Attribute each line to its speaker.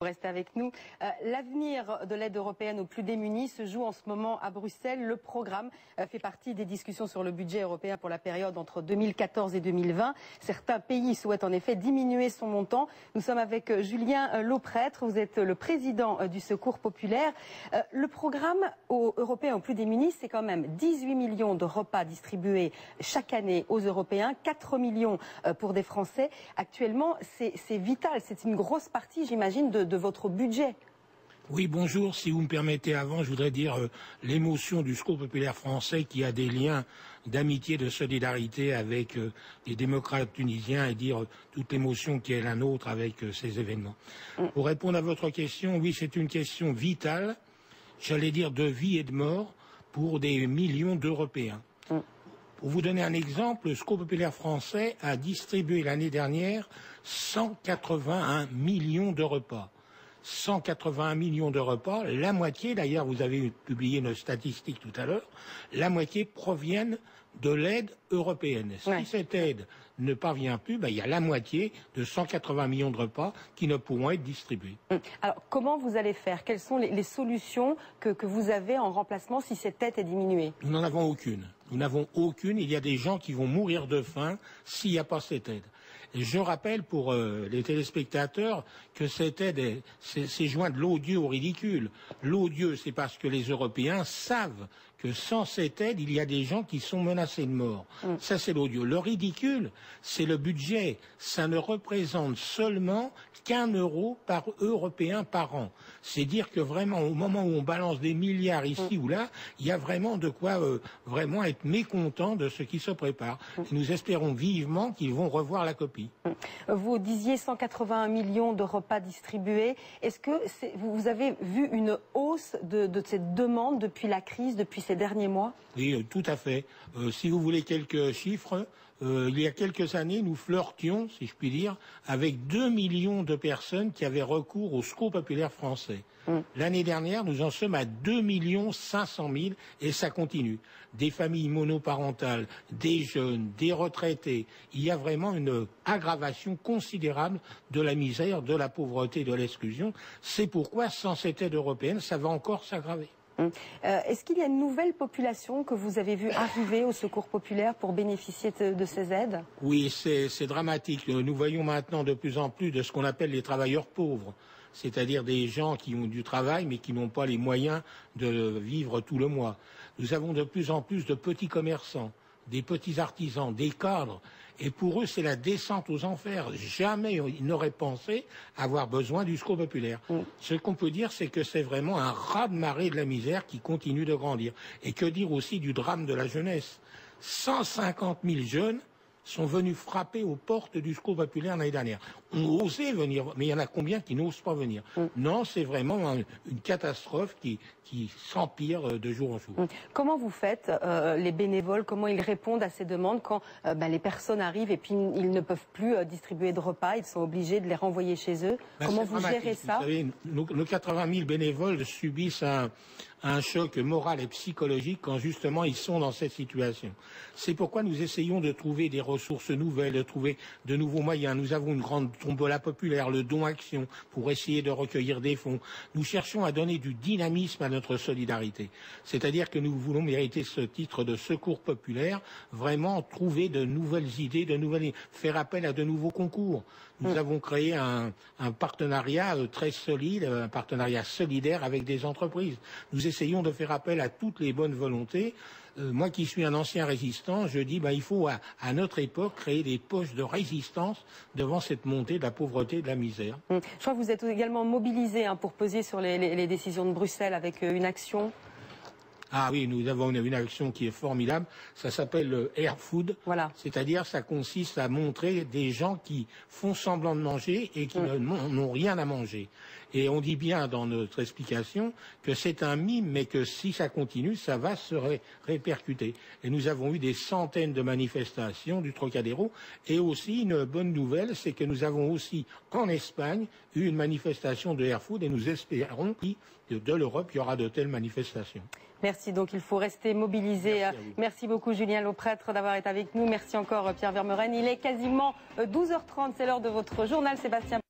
Speaker 1: Restez avec nous. L'avenir de l'aide européenne aux plus démunis se joue en ce moment à Bruxelles. Le programme fait partie des discussions sur le budget européen pour la période entre 2014 et 2020. Certains pays souhaitent en effet diminuer son montant. Nous sommes avec Julien Lauprêtre, vous êtes le président du Secours populaire. Le programme européen aux plus démunis, c'est quand même 18 millions de repas distribués chaque année aux Européens, 4 millions pour des Français. Actuellement, c'est vital, c'est une grosse partie, j'imagine, de votre budget.
Speaker 2: Oui, bonjour. Si vous me permettez, avant, je voudrais dire l'émotion du Secours populaire français qui a des liens d'amitié, de solidarité avec les démocrates tunisiens et dire toute l'émotion qui est la nôtre avec ces événements. Pour répondre à votre question, oui, c'est une question vitale, j'allais dire de vie et de mort pour des millions d'Européens. Pour vous donner un exemple, le Secours populaire français a distribué l'année dernière 181 millions de repas. 181 millions de repas, la moitié, d'ailleurs vous avez publié une statistique tout à l'heure, la moitié proviennent de l'aide européenne. Si cette aide ne parvient plus, il y a la moitié de 180 millions de repas qui ne pourront être distribués.
Speaker 1: Alors comment vous allez faire? Quelles sont les solutions que vous avez en remplacement si cette aide est diminuée? Nous
Speaker 2: n'en avons aucune. Nous n'avons aucune. Il y a des gens qui vont mourir de faim s'il n'y a pas cette aide. Et je rappelle pour les téléspectateurs que cette aide, c'est joindre l'odieux au ridicule. L'odieux, c'est parce que les Européens savent que sans cette aide, il y a des gens qui sont menacés de mort. Ça, c'est l'odieux. Le ridicule, c'est le budget. Ça ne représente seulement qu'1 euro par Européen par an. C'est dire que vraiment, au moment où on balance des milliards ici ou là, il y a vraiment de quoi vraiment être mécontent de ce qui se prépare. Et nous espérons vivement qu'ils vont revoir la copie.
Speaker 1: Vous disiez 181 millions de repas distribués. Est-ce que vous avez vu une hausse de cette demande depuis la crise, depuis ces derniers mois?
Speaker 2: Oui, tout à fait. Si vous voulez quelques chiffres, il y a quelques années, nous flirtions, si je puis dire, avec 2 millions de personnes qui avaient recours au Secours populaire français. L'année dernière, nous en sommes à 2 500 000 et ça continue. Des familles monoparentales, des jeunes, des retraités. Il y a vraiment une aggravation considérable de la misère, de la pauvreté, de l'exclusion. C'est pourquoi, sans cette aide européenne, ça va encore s'aggraver.
Speaker 1: Est-ce qu'il y a une nouvelle population que vous avez vue arriver au Secours populaire pour bénéficier de ces aides?
Speaker 2: Oui, c'est dramatique. Nous voyons maintenant de plus en plus de ce qu'on appelle les travailleurs pauvres, c'est-à-dire des gens qui ont du travail mais qui n'ont pas les moyens de vivre tout le mois. Nous avons de plus en plus de petits commerçants, des petits artisans, des cadres. Et pour eux, c'est la descente aux enfers. Jamais ils n'auraient pensé avoir besoin du Secours populaire. Ce qu'on peut dire, c'est que c'est vraiment un raz-de-marée de la misère qui continue de grandir. Et que dire aussi du drame de la jeunesse? 150 000 jeunes sont venus frapper aux portes du Secours populaire l'année dernière. On osait venir, mais il y en a combien qui n'osent pas venir? Non, c'est vraiment une catastrophe qui s'empire de jour en jour.
Speaker 1: Comment vous faites, les bénévoles, comment ils répondent à ces demandes quand les personnes arrivent et puis ils ne peuvent plus distribuer de repas, ils sont obligés de les renvoyer chez eux? Comment vous gérez ça?
Speaker 2: Vous savez, nos 80 000 bénévoles subissent un choc moral et psychologique quand justement ils sont dans cette situation. C'est pourquoi nous essayons de trouver des ressources nouvelles, de trouver de nouveaux moyens. Nous avons une grande tombola populaire, le don action, pour essayer de recueillir des fonds. Nous cherchons à donner du dynamisme à notre solidarité. C'est-à-dire que nous voulons mériter ce titre de secours populaire, vraiment trouver de nouvelles idées, faire appel à de nouveaux concours. Nous avons créé un partenariat très solide, un partenariat solidaire avec des entreprises. Nous essayons de faire appel à toutes les bonnes volontés. Moi qui suis un ancien résistant, je dis il faut à notre époque créer des poches de résistance devant cette montée de la pauvreté et de la misère.
Speaker 1: Je crois que vous êtes également mobilisé pour peser sur les décisions de Bruxelles avec une action.
Speaker 2: Ah oui, nous avons une action qui est formidable, ça s'appelle le Air Food, c'est-à-dire ça consiste à montrer des gens qui font semblant de manger et qui n'ont rien à manger. Et on dit bien dans notre explication que c'est un mime, mais que si ça continue, ça va se répercuter. Et nous avons eu des centaines de manifestations du Trocadéro, et aussi une bonne nouvelle, c'est que nous avons aussi en Espagne eu une manifestation de Air Food, et nous espérons que de l'Europe, il y aura de telles manifestations.
Speaker 1: Merci, donc il faut rester mobilisé. Merci beaucoup Julien Lauprêtre d'avoir été avec nous. Merci encore Pierre Vermeuren. Il est quasiment 12h30, c'est l'heure de votre journal Sébastien.